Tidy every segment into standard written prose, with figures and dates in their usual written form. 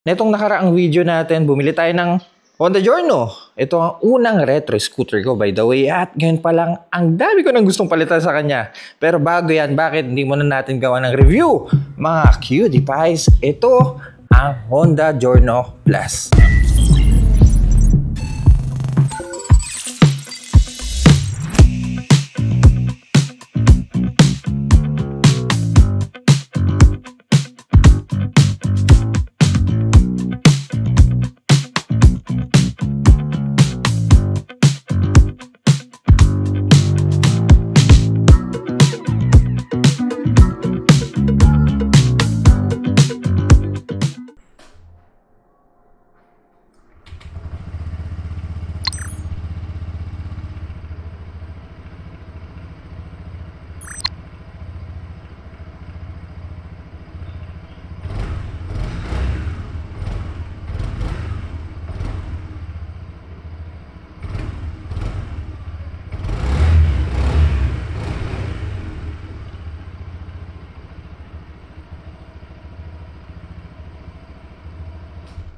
Netong nakaraang video natin, bumili tayo ng Honda Giorno. Ito ang unang retro scooter ko, by the way. At ngayon pa lang, ang dami ko nang gustong palitan sa kanya. Pero bago yan, bakit hindi muna natin gawa ng review? Mga cutie pies, ito ang Honda Giorno Plus.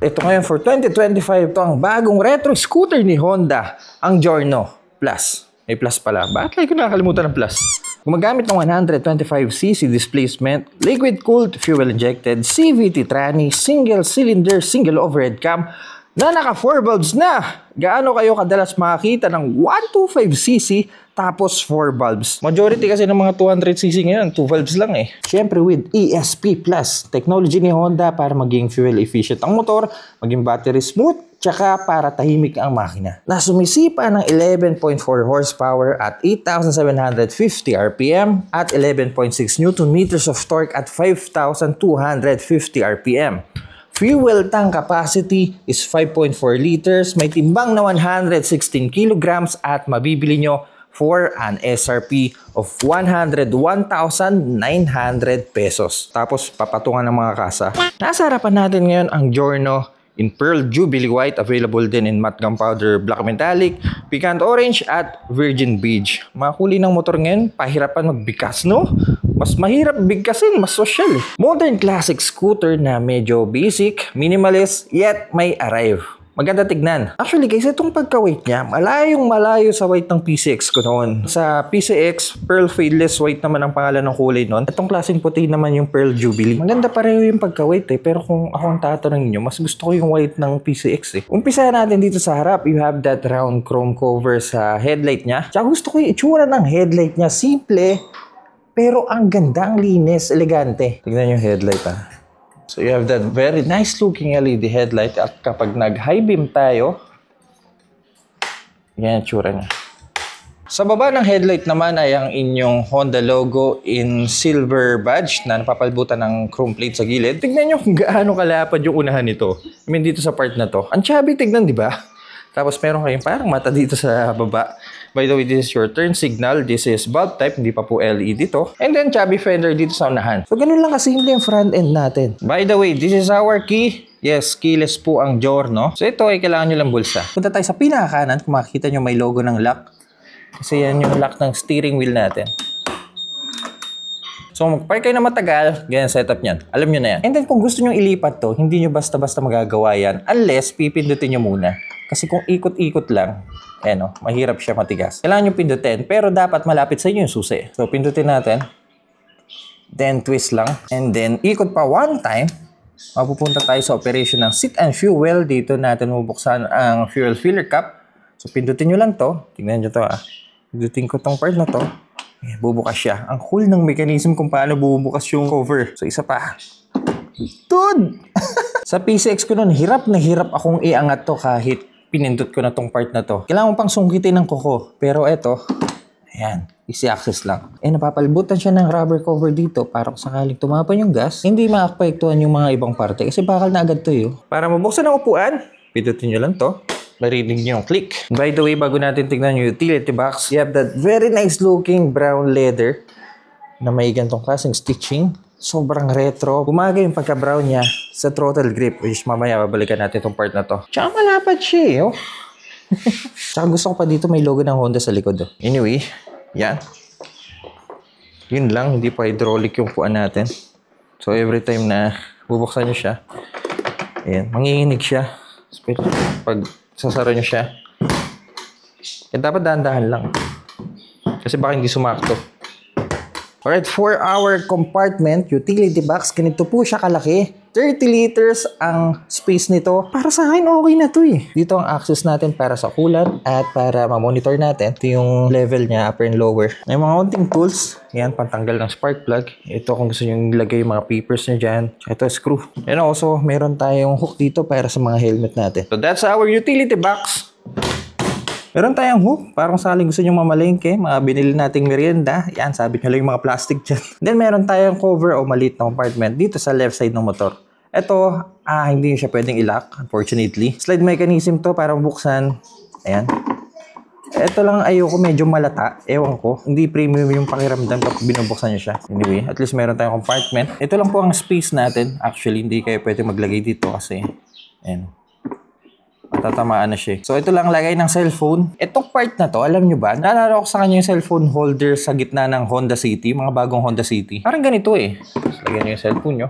Ito ngayon for 2025, ito ang bagong retro scooter ni Honda, ang Giorno Plus. May plus pala. Bakit lagi ko nakakalimutan ng plus? Gumagamit ng 125cc displacement, liquid-cooled, fuel-injected, CVT tranny, single-cylinder, single overhead cam, na naka 4 bulbs na. Gaano kayo kadalas makakita ng 125cc tapos 4 bulbs? Majority kasi ng mga 200cc ngayon, 2 valves lang eh. Siyempre with ESP Plus, technology ni Honda para maging fuel efficient ang motor, maging battery smooth, tsaka para tahimik ang makina. Na sumisipa ng 11.4 horsepower at 8,750 RPM at 11.6 Nm of torque at 5,250 RPM. Fuel tank capacity is 5.4 liters, may timbang na 116 kilograms at mabibili nyo for an SRP of 101,900 pesos. Tapos papatungan ng mga kasa. Nasa harapan natin ngayon ang Giorno in Pearl Jubilee White, available din in matte gunpowder black metallic, pecan orange at virgin beige. Mga kulay ng motor ngayon, pahirapan magbigas, no? Mas mahirap bigkasin, mas social eh. Modern classic scooter na medyo basic, minimalist, yet may arrive. Maganda tignan. Actually guys, itong pagka-weight niya, malayo sa weight ng PCX ko noon. Sa PCX, Pearl Fadeless White naman ang pangalan ng kulay noon. Itong klaseng puti naman yung Pearl Jubilee. Maganda pareho yung pagka-weight eh. Pero kung ako ang tatanungin nyo, mas gusto ko yung white ng PCX eh. Umpisa natin dito sa harap. You have that round chrome cover sa headlight niya. Tsaka gusto ko yung itsura ng headlight niya. Simple, pero ang ganda, ang linis, elegante. Tignan yung headlight ah. So you have that very nice looking LED headlight at kapag nag-high beam tayo, yan ang tsura niya. Sa baba ng headlight naman ay ang inyong Honda logo in silver badge na napapalbutan ng chrome plate sa gilid. Tignan nyo kung gaano kalapad yung unahan nito. I mean dito sa part na to. Ang chubby tignan, di ba? Tapos meron kayong parang mata dito sa baba. By the way, this is your turn signal. This is bulb type, hindi pa po LED to. And then chubby fender dito sa unahan. So ganun lang kasimple yung front end natin. By the way, this is our key. Yes, keyless po ang Giorno. So ito ay kailangan nyo lang bulsa. Punta tayo sa pinakakanan. Kung makikita nyo may logo ng lock. Kasi yan yung lock ng steering wheel natin. So mag-park kayo na matagal, ganyan setup nyan. Alam nyo na yan. And then kung gusto nyo ilipat to, hindi nyo basta-basta magagawa yan unless pipindutin nyo muna. Kasi kung ikot-ikot lang, mahirap siya matigas. Kailangan nyo pindutin, pero dapat malapit sa inyo yung susi. So pindutin natin. Then twist lang. And then ikot pa one time. Mapupunta tayo sa operation ng seat and fuel. Dito natin mabuksan ang fuel filler cap. So pindutin nyo lang to. Tingnan nyo to ah. Pindutin ko tong part na to. Bubukas siya. Ang cool ng mechanism kung paano bubukas yung cover. So isa pa. Dude! Sa PCX ko nun, hirap na hirap akong iangat to kahit pinindot ko na tong part na to. Kailangan mo pang sungkitin ng kuko. Pero eto, ayan, easy access lang. Napapalibutan siya ng rubber cover dito para kung sakaling tumapan yung gas, hindi maapektuhan yung mga ibang parte kasi bakal na agad to yun. Para mabuksan ang upuan, pindutin nyo lang to. Marinig nyo yung click. By the way, bago natin tignan yung utility box, you have that very nice looking brown leather na may gantong klaseng stitching. Sobrang retro. Bumaga yung pagka-brown niya sa throttle grip. Which mamaya babalikan natin itong part na to. Tsaka malapad siya eh. Oh. Tsaka gusto ko pa dito may logo ng Honda sa likod. Oh. Anyway, yan. Yun lang, hindi pa hydraulic yung puan natin. So every time na bubuksan nyo siya, Ayan, manginginig siya. Especially pag sasara nyo siya. Kaya dapat dahan-dahan lang. Kasi baka hindi sumakto. Alright, for our compartment, utility box, ganito po siya kalaki. 30 liters ang space nito. Para sa akin, okay na to eh. Dito ang access natin para sa coolant at para ma-monitor natin. Ito yung level niya, upper and lower. May mga konting tools. Yan, pantanggal ng spark plug. Ito kung gusto nyo ilagay yung mga papers nyo dyan. Ito, screw. And also, meron tayong hook dito para sa mga helmet natin. So that's our utility box. Meron tayong hook, parang saling gusto nyo mamalengke, mga binili nating merienda. Yan, sabit nyo lang yung mga plastic dyan. Then meron tayong cover o maliit na compartment dito sa left side ng motor. Ito, hindi siya pwedeng i-lock, unfortunately. Slide mechanism to para buksan. Ayan. Ito lang ayoko, medyo malata. Ewan ko, hindi premium yung pakiramdam kapag binubuksan nyo siya. Anyway, at least meron tayong compartment. Ito lang po ang space natin. Actually, hindi kayo pwede maglagay dito kasi, ayan. Matatamaan na siya. So, ito lang lagay ng cellphone. Itong part na to, alam nyo ba? Naalala ko sa kanya yung cellphone holder sa gitna ng Honda City. Mga bagong Honda City. Parang ganito eh. Tapos, lagyan nyo yung cellphone nyo.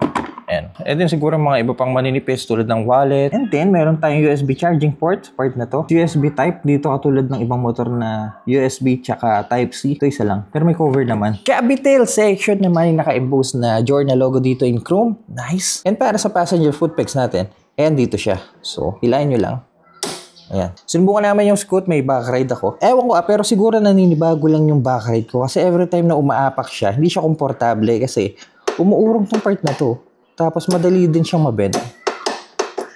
Ayan. And then, siguro mga iba pang maninipis tulad ng wallet. And then, meron tayong USB charging port. Part na to. USB type. Dito katulad ng ibang motor na USB tsaka Type-C. Ito isa lang. Pero may cover naman. Cabitel section naman yung naka-emboss na Jorna logo dito in chrome. Nice. And para sa passenger foot pegs natin, ayan dito siya. So, hilahin nyo lang. Ayan. Sinubukan naman yung Scoot, may back ride ako. Ewan ko pero siguro naninibago lang yung back ride ko. Kasi every time na umaapak siya, hindi siya komportable kasi umuurong tong part na to. Tapos madali din siyang mabend.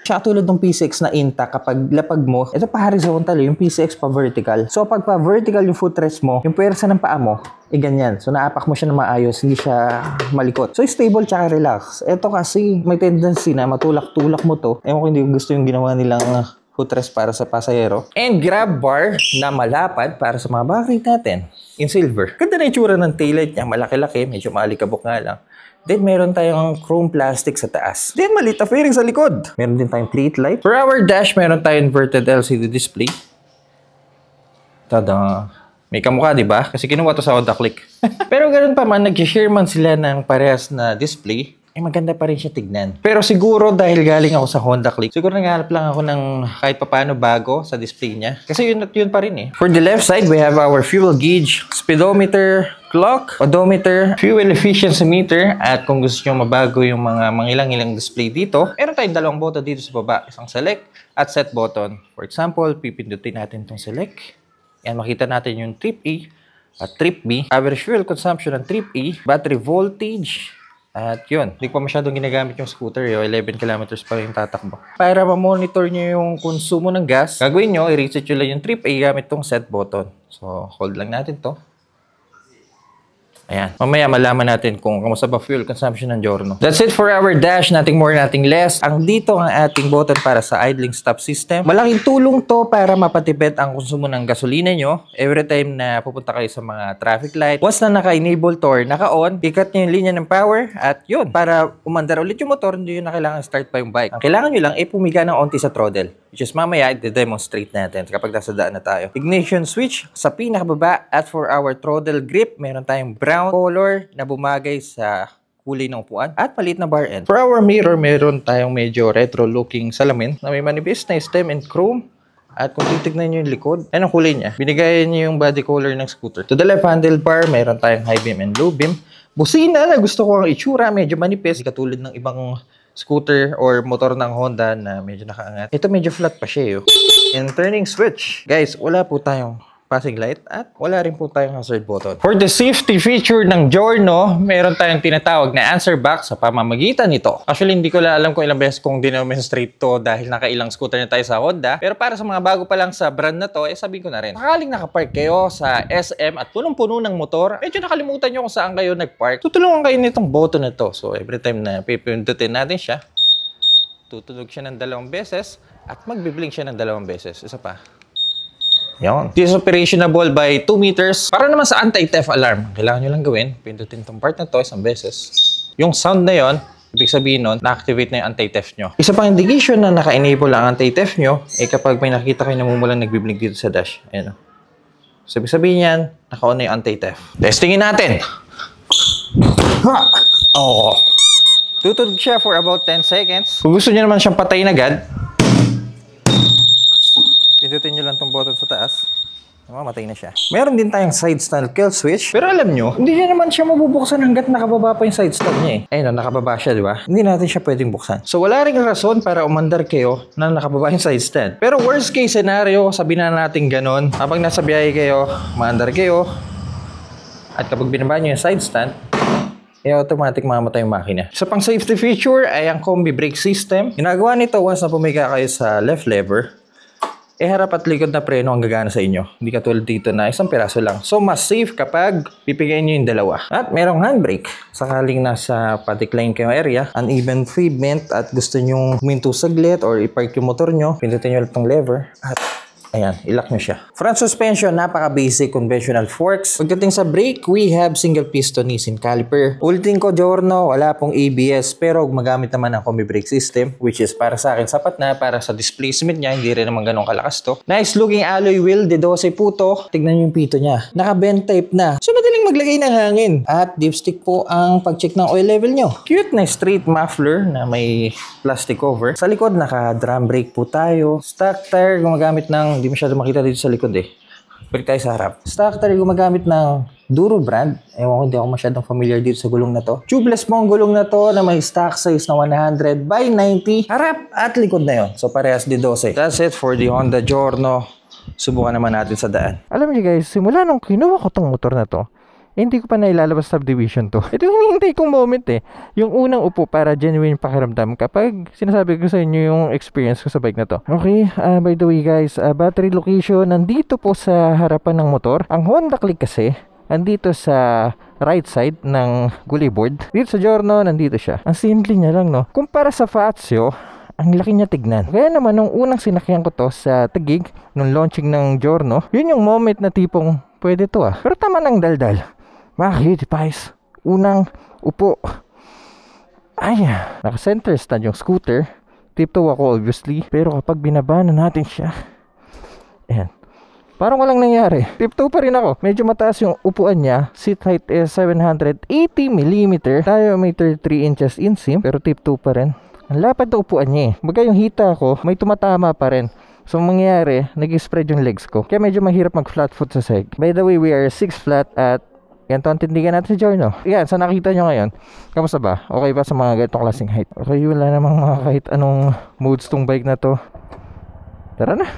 Siya tulad ng PCX na intact kapag lapag mo, ito pa horizontal yung PCX pa vertical. So pag pa vertical yung footrest mo, yung puwersa ng paa mo, ganyan. So naapak mo siya na maayos, hindi siya malikot. So stable tsaka relax. Ito kasi may tendency na matulak-tulak mo to. Ewan ko hindi gusto yung ginawa nilang footrest para sa pasahero. And grab bar na malapad para sa mga bakit natin in silver. Ganda na itsura ng taillight niya. Malaki-laki. Medyo maalikabok nga lang. Then meron tayong chrome plastic sa taas. Then maliit na fairing sa likod. Meron din tayong street light. For our dash, meron tayong inverted LCD display. Tada! May kamukha, di ba? Kasi kinuha to sa Honda Click. Pero ganoon pa man, nag-share man sila ng parehas na display. Maganda pa rin siya tignan. Pero siguro dahil galing ako sa Honda Click, siguro naghahanap lang ako ng kahit papaano bago sa display niya. Kasi yun pa rin eh. For the left side, we have our fuel gauge, speedometer, clock, odometer, fuel efficiency meter, at kung gusto nyo mabago yung mga mangilang-ilang display dito, meron tayong dalawang button dito sa baba. Isang select at set button. For example, pipindutin natin itong select. Yan, makita natin yung trip A at trip B. Average fuel consumption ng trip A, battery voltage, at yun, hindi pa masyadong ginagamit yung scooter. 11 kilometers pa rin tatakbo. Para ma-monitor nyo yung konsumo ng gas, gagawin nyo, i-reset nyo lang yung trip A gamit tong set button. So, hold lang natin to. Ayan. Mamaya malaman natin kung kamusta ba fuel consumption ng Giorno. That's it for our dash. Nothing more, nothing less. Ang dito ang ating button para sa idling stop system. Malaking tulong to para mapatipid ang konsumo ng gasolina nyo. Every time na pupunta kayo sa mga traffic light. Once na naka-enable to or naka-on, ikat nyo yung linya ng power at yun. Para umandar ulit yung motor, hindi nyo na kailangan start pa yung bike. Ang kailangan nyo lang ay pumiga ng onti sa throttle. Which is mamaya, i-demonstrate natin kapag nasa daan na tayo. Ignition switch sa pinakababa at for our throttle grip, meron tayong brown color na bumagay sa kulay ng upuan at maliit na bar end. For our mirror, meron tayong medyo retro-looking salamin na may manipis na stem and chrome. At kung titignan nyo yung likod, anong kulay niya? Binigayan nyo yung body color ng scooter. To the left handlebar, meron tayong high beam and low beam. Busina na gusto ko ang itsura, medyo manipis, katulad ng ibang scooter or motor ng Honda na medyo nakaangat. Ito medyo flat pa siya. And turning switch. Guys, wala po tayong passing light at wala rin po tayong hazard button. For the safety feature ng Giorno, meron tayong tinatawag na answer box sa pamamagitan nito. Actually, hindi ko alam kung ilang beses kong dinominstrate to dahil nakailang scooter na tayo sa Honda. Pero para sa mga bago pa lang sa brand na to, sabihin ko na rin. Sakaling nakapark kayo sa SM at punong-puno ng motor, medyo nakalimutan nyo kung saan kayo nagpark, tutulungan kayo nitong button na to. So, every time na pipindutin natin siya, tutunog siya ng 2 beses at magbiblink siya ng 2 beses. Isa pa. Yan. This is operationable by 2 meters. Para naman sa anti-theft alarm, kailangan nyo lang gawin, pindutin itong part na to 1 beses. Yung sound na yon, ibig sabihin nun, na-activate na yung anti-theft nyo. Isa pang indication na naka-enable ang anti-theft nyo, kapag may nakita kayo namumulang nagbiblink dito sa dash. Ayan. So, ibig sabihin yan, naka-on na yung anti-theft. Testingin natin! Ha! Oh. Tutugtog siya for about 10 seconds. Kung gusto niyo naman siyang patayin agad, pindutin niyo lang tong button sa taas. Mamatay na siya. Meron din tayong side stand kill switch. Pero alam nyo, hindi niya naman siya mabubuksan hanggat nakababa pa yung side stand niya eh. Ayun, nakababa siya, di ba? Hindi natin siya pwedeng buksan. So wala ring rason para umandar kayo na nakababa yung side stand. Pero worst case scenario, sabihin na natin ganon. Habang nasa biyahe kayo, maandar kayo. At kapag binaba nyo yung side stand, automatic mamatay yung makina. Sa pang safety feature ay ang combi brake system. Ginagawa nito once na pumiga kayo sa left lever, harap at likod na preno ang gagana sa inyo. Hindi katulad dito na isang piraso lang. So, mas safe kapag pipigayin nyo yung dalawa. At merong handbrake. Sakaling nasa patikline kayo area, uneven pavement, at gusto nyong huminto saglit or ipark yung motor nyo, pindutin nyo lang itong lever at ayan, ilock nyo siya. Front suspension, napaka-basic conventional forks. Pagdating sa brake, we have single piston Nissin caliper. Ulitin ko, Giorno, wala pong ABS pero gumagamit naman ng combi brake system, which is para sa akin sapat na para sa displacement niya, hindi rin naman ganun kalakas to. Nice looking alloy wheel, de 12 puto. Tignan yung pito niya. Naka-bend type na. So, madaling maglagay ng hangin. At dipstick po ang pag-check ng oil level nyo. Cute na straight muffler na may plastic cover. Sa likod, naka-drum brake po tayo. Stock tire, gumagamit ng hindi masyado makita dito sa likod eh. Balik tayo sa harap. Stock tire gumagamit ng Duro brand. Ewan ko, hindi ako masyadong familiar dito sa gulong na to. Tubeless po ang gulong na to na may stock size na 100 by 90. Harap at likod na yon. So parehas di 12. That's it for the Honda Giorno. Subukan naman natin sa daan. Alam niyo guys, simula nung kinuha ko tong motor na to, hindi ko pa nailalabas subdivision to. Ito yung hinihintay kong moment eh. Yung unang upo para genuine pakiramdam kapag sinasabi ko sa inyo yung experience ko sa bike na to. Okay, by the way guys, battery location nandito po sa harapan ng motor. Ang Honda Click kasi, nandito sa right side ng gully board. Dito sa Giorno, nandito siya. Ang simple niya lang no. Kumpara sa Fazio, ang laki niya tignan. Kaya naman, nung unang sinakyan ko to sa Taguig, nung launching ng Giorno, yun yung moment na tipong, pwede to ah. Pero tama ng daldal. Mga cutie pies, unang upo. Ay, naka-center stand yung scooter. Tiptoe ako obviously. Pero kapag binaba na natin siya, ayan, parang walang nangyari. Tiptoe pa rin ako. Medyo mataas yung upuan niya. Seat height is 780mm. Tayo may 33 inches inseam, pero tiptoe pa rin. Ang lapad na upuan niya eh. Baga yung hita ko, may tumatama pa rin. So mangyayari, nag-spread yung legs ko. Kaya medyo mahirap mag-flat foot sa seg. By the way, we are 6 flat at yan to ang tindigan natin sa Giorno. Yan, sa nakita nyo ngayon, kamusta ba? Okay ba sa mga ganitong klaseng height? Okay, wala namang mga kahit anong modes tong bike na to. Tara na.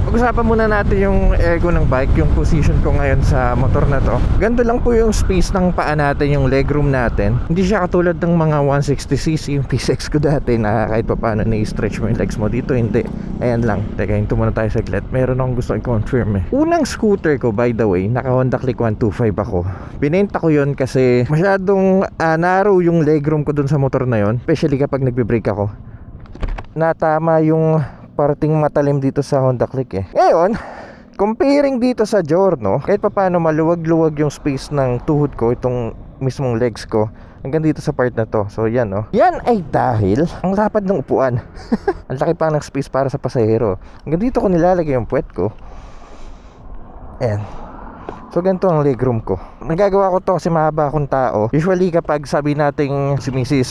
Pag-usapan muna natin yung ergo ng bike, yung position ko ngayon sa motor na to. Ganito lang po yung space ng paa natin, yung legroom natin. Hindi siya katulad ng mga 160cc, yung PSX ko dati na kahit pa paano na-stretch mo yung legs mo. Dito hindi. Ayan lang. Teka, hinto muna tayo saglit. Meron akong gusto i-confirm eh. Unang scooter ko, by the way, naka Honda Click 125 ako. Binenta ko yun kasi masyadong narrow yung legroom ko dun sa motor na yun. Especially kapag nagbe-brake ako. Natama yung parating matalim dito sa Honda Click eh. Ngayon, comparing dito sa Giorno, kahit pa paano maluwag-luwag yung space ng tuhod ko, itong mismong legs ko, hanggang dito sa part na to. So yan oh. Yan ay dahil ang lapad ng upuan. Ang laki pa ng space para sa pasahero. Hanggang dito ko nilalagay yung puwet ko. Ayan. So ganito ang legroom ko. Nagagawa ko to kasi mahaba akong tao. Usually kapag sabi nating si Mrs.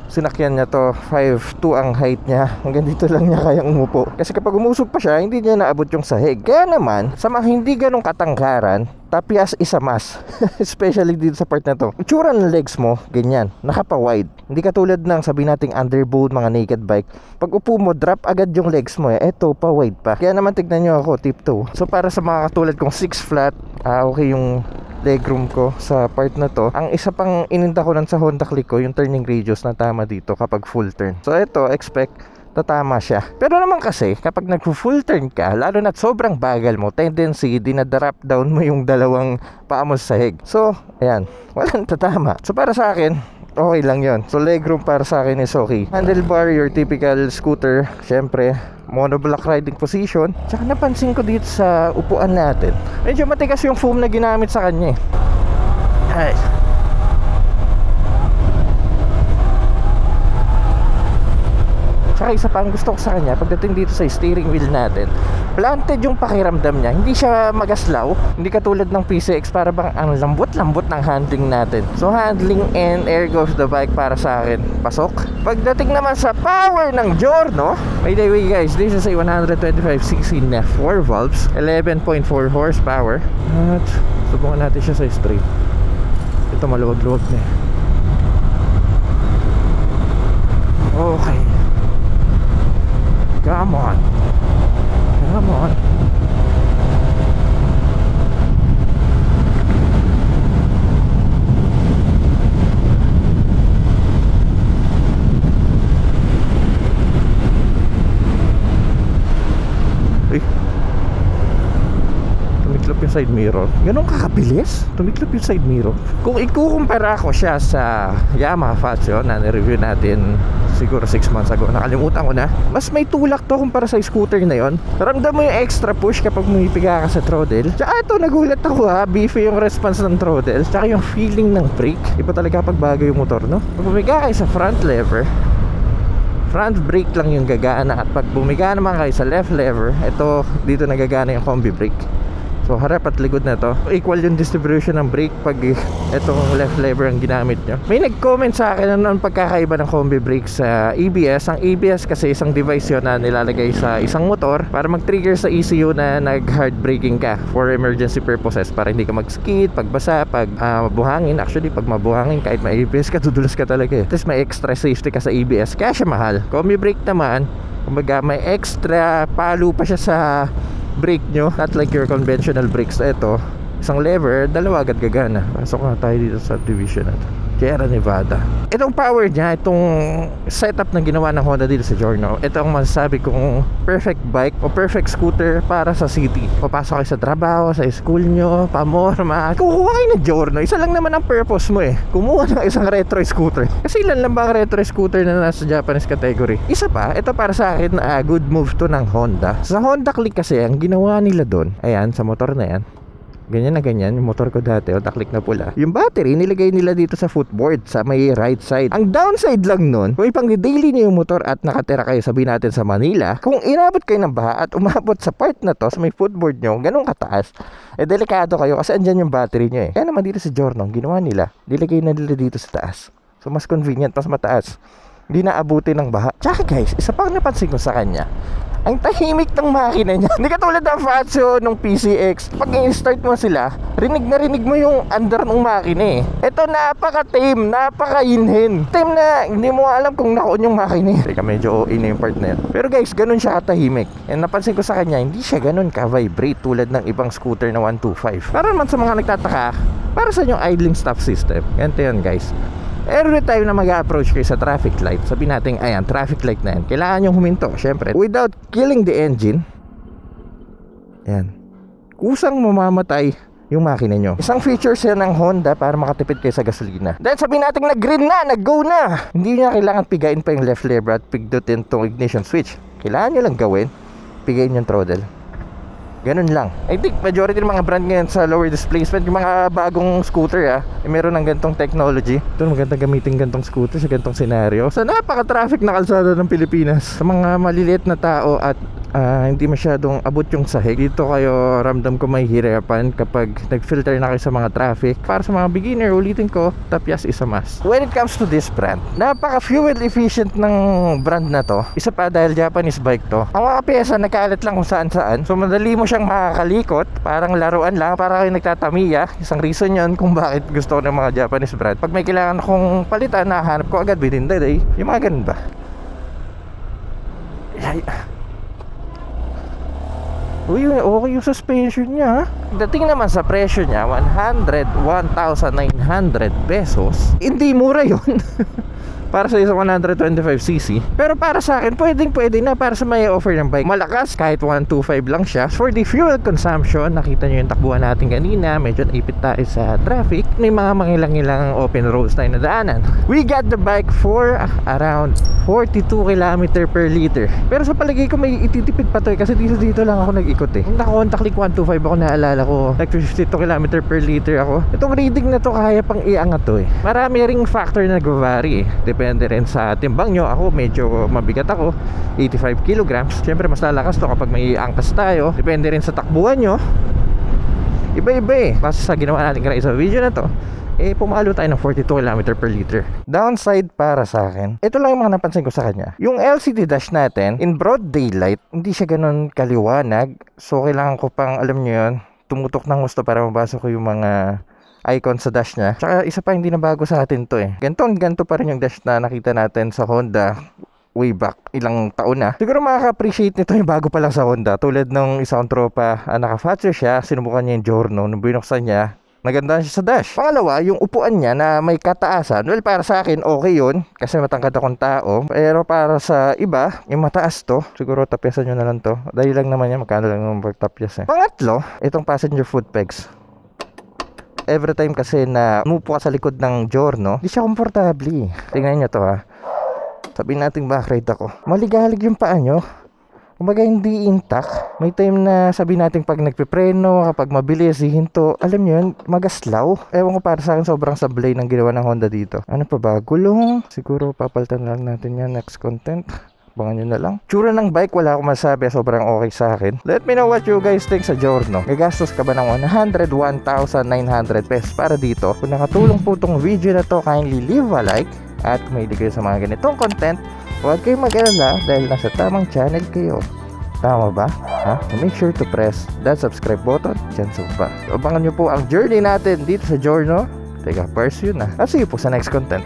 sinakyan niya to, 5'2" ang height niya, hanggang dito lang niya kayang umupo. Kasi kapag umusog pa siya, hindi niya naabot yung sahig. Kaya naman, sa mga hindi ganong katangkaran, tapyas isa mas. Especially dito sa part na to. Itsura ng legs mo, ganyan, nakapa-wide. Hindi katulad ng sabi nating underboard, mga naked bike. Pag upo mo, drop agad yung legs mo eh. Eto, pa-wide pa. Kaya naman tignan nyo ako, tiptoe. So para sa mga katulad kong 6 flat, okay yung legroom ko sa part na to. Ang isa pang ininda ko lang sa Honda Click ko, yung turning radius na tama dito kapag full turn. So ito, expect tatama siya. Pero naman kasi, kapag nag-full turn ka, lalo na't sobrang bagal mo, tendency, dinadrop down mo yung dalawang paa mo sa sahig. So, ayan, walang tatama. So para sa akin, okay lang yon. So legroom para sa akin is okay. Handlebar, your typical scooter, syempre monoblock riding position. Tsaka napansin ko dito sa upuan natin, medyo matigas yung foam na ginamit sa kanya eh. Ay. Tsaka isa pa ang gusto ko sa kanya, pagdating dito sa steering wheel natin, planted yung pakiramdam niya. Hindi siya magaslaw, hindi katulad ng PCX, para bang ang lambot-lambot ng handling natin. So handling and ergo of the bike para sa akin, pasok. Pagdating naman sa power ng Giorno, by the way guys, this is a 125cc na 4 valves, 11.4 horsepower. At subukan natin siya sa straight. Ito maluwag-luwag na eh. Okay. Come on. Come on. Uy. Tumiklop yung side mirror. Ganun kakabilis? Tumiklop yung side mirror. Kung ikukumpara ko siya sa Yamaha Fazio na nireview natin siguro 6 months ago, nakalimutan ko na, mas may tulak to kumpara sa scooter na yon. Ramdam mo yung extra push kapag humipiga ka sa throttle. Tsaka ito, nagulat ako ha, beefy yung response ng throttle, tsaka yung feeling ng brake. Iba talaga pag bago yung motor, no? Pag bumiga kayo sa front lever, front brake lang yung gagana, at pag bumiga naman kayo sa left lever, ito dito nagagana yung combi brake. So harap at likod na to, equal yung distribution ng brake pag itong left lever ang ginamit nyo. May nag-comment sa akin ano ang pagkakaiba ng combi brake sa ABS. Ang ABS kasi isang device yun na nilalagay sa isang motor para mag-trigger sa ECU na nag-hard braking ka for emergency purposes, para hindi ka mag-skid, pagbasa, pag mabuhangin. Actually pag mabuhangin, kahit may ABS ka, tudulas ka talaga eh. Tapos may extra safety ka sa ABS, kaya siya mahal. Combi brake naman, kumbaga may extra palo pa siya sa brake nyo, not like your conventional brakes. Ito, isang lever, dalawa agad gagana. Pasok na tayo dito sa division na to, Sierra Nevada. Itong power niya, itong setup na ginawa ng Honda dito sa Giorno, ito ang masasabi kong perfect bike o perfect scooter para sa city. Papasok kayo sa trabaho, sa school nyo, pamorma, kukuha kayo ng Giorno. Isa lang naman ang purpose mo eh, kumuha ng isang retro scooter. Kasi ilan lang ba ang retro scooter na nasa Japanese category? Isa pa, ito para sa akin, good move to ng Honda. Sa Honda Click kasi, ang ginawa nila doon, ayan, sa motor na yan, ganyan na ganyan, yung motor ko dati, Honda Click na pula. Yung battery, nilagay nila dito sa footboard, sa may right side. Ang downside lang nun, kung ipang daily nyo yung motor at nakatira kayo, sabihin natin sa Manila, kung inabot kayo ng baha at umabot sa part na to, sa may footboard nyo, ganun kataas, eh delikado kayo kasi andyan yung battery nyo eh. Kaya naman dito sa Giorno, ginawa nila, nilagay na nila dito sa taas. So mas convenient, mas mataas. Hindi naabuti ng baha. Tsaka guys, isa pang napansin ko sa kanya, ang tahimik ng makina niya. Hindi katulad ng Fazio nung PCX. Pag i-start mo sila, rinig na rinig mo yung under ng makina eh. Ito napaka-tame, napaka-inhin. Tame na hindi mo alam kung naka-on yung makina eh. Teka, medyo OA na yung part na yun. Pero guys, ganun siya katahimik. And napansin ko sa kanya, hindi siya ganun ka-vibrate tulad ng ibang scooter na 125. Para naman sa mga nagtataka, para sa yung idling stop system. Ganito yun guys. Every time na mag-approach kayo sa traffic light, sabihin natin, ayan, traffic light na yan, kailangan nyo huminto, syempre, without killing the engine. Ayan, kusang mamamatay yung makina nyo. Isang features yan ng Honda para makatipid kayo sa gasolina. Dahil sabihin natin nag-green na, nag-go na, hindi nyo kailangan pigain pa yung left lever at pigdutin tong ignition switch. Kailangan nyo lang gawin, pigain yung throttle. Ganun lang. I think majority ng mga brand ngayon sa lower displacement, yung mga bagong scooter meron ng gantong technology. Ito maganda gamitin gantong scooter sa gantong scenario. Sa napaka-traffic na kalsada ng Pilipinas, sa mga maliliit na tao at hindi masyadong abot yung sahig, dito kayo ramdam ko may hirapan kapag nag-filter na kayo sa mga traffic. Para sa mga beginner, ulitin ko, Tapyas is a must. When it comes to this brand, napaka-fuel efficient ng brand na to. Isa pa dahil Japanese bike to. Ang mga pyesa nagkalat lang kung saan-saan. So madali mo siyang makakalikot, parang laruan lang, para kayo nagtatamiya. Isang reason yun kung bakit gusto ko ng mga Japanese brand. Pag may kailangan akong palitan, nahanap ko agad within the day. Yung mga ganun ba? Uy, okay yung suspension niya. Dating naman sa presyo niya, 101,900 pesos. Hindi mura yun. Para sa isang 125cc. Pero para sa akin, pwede na para sa may offer ng bike. Malakas, kahit 125 lang siya. For the fuel consumption, nakita nyo yung takbuhan natin kanina, medyo naipit tayo sa traffic. May mga mangilang-ilang open roads tayo nadaanan. We got the bike for around 42 km per liter. Pero sa palagay ko may ititipid pa to kasi dito lang ako nag-ikot eh. Kung naka-Honda Click 125 ako, naalala ko, like 52 km per liter ako. Itong reading na to kaya pang iangat to eh. Marami ring factor na nag-vary eh. depende rin sa timbang nyo. Ako medyo mabigat ako, 85 kilograms. Syempre mas lalakas to kapag may angkas tayo. Depende rin sa takbuhan nyo. Iba-iba basta sa ginawa natin kanina sa video na to, pumalo tayo ng 42 km per liter. Downside para sa akin, ito lang yung mga napansin ko sa kanya. Yung LCD dash natin, in broad daylight, hindi siya ganun kaliwanag. So kailangan ko pang, alam nyo yun, tumutok ng gusto para mabasa ko yung mga icon sa dash niya. Tsaka isa pa, hindi na bago sa atin to ganto pa rin yung dash na nakita natin sa Honda way back ilang taon na. Siguro makaka-appreciate nito yung bago pa lang sa Honda. Tulad nung isang tropa, naka-fatcher siya, sinubukan niya yung Giorno, nung binuksan niya, naganda siya sa dash. Pangalawa, yung upuan niya na may kataasan. Well, para sa akin, okay yun. Kasi matangkad akong tao. Pero para sa iba, yung mataas to, siguro tapyasan nyo na lang to. Dahil lang naman yan, magkano lang yung pagtapyas Pangatlo, itong passenger foot pegs. Every time kasi na umupo ka sa likod ng Giorno, hindi siya komportable. Tingnan nyo to Sabihin natin back ride ako, maligalig yung paa nyo. Kumbaga hindi intact. May time na sabihin natin pag nagpipreno, kapag mabilis, hihinto, alam nyo yun, magaslaw. Ewan ko, para sa akin sobrang sablay ng ginawa ng Honda dito. Ano pa ba? Gulong. Siguro papalitan lang natin yan next content. Abangan nyo na lang. Tsura ng bike, wala akong masabi. Sobrang okay sa akin. Let me know what you guys think sa Giorno. Gagastos ka ba ng 101,900 pesos para dito? Kung nakatulong po itong video na to, kindly leave a like. At kung mahilig kayo sa mga ganitong content, huwag kayong mag-alala dahil nasa tamang channel kayo. Tama ba? So make sure to press that subscribe button dyan sa baba. Abangan nyo po ang journey natin dito sa Giorno. Teka, pursue na. At see you po sa next content.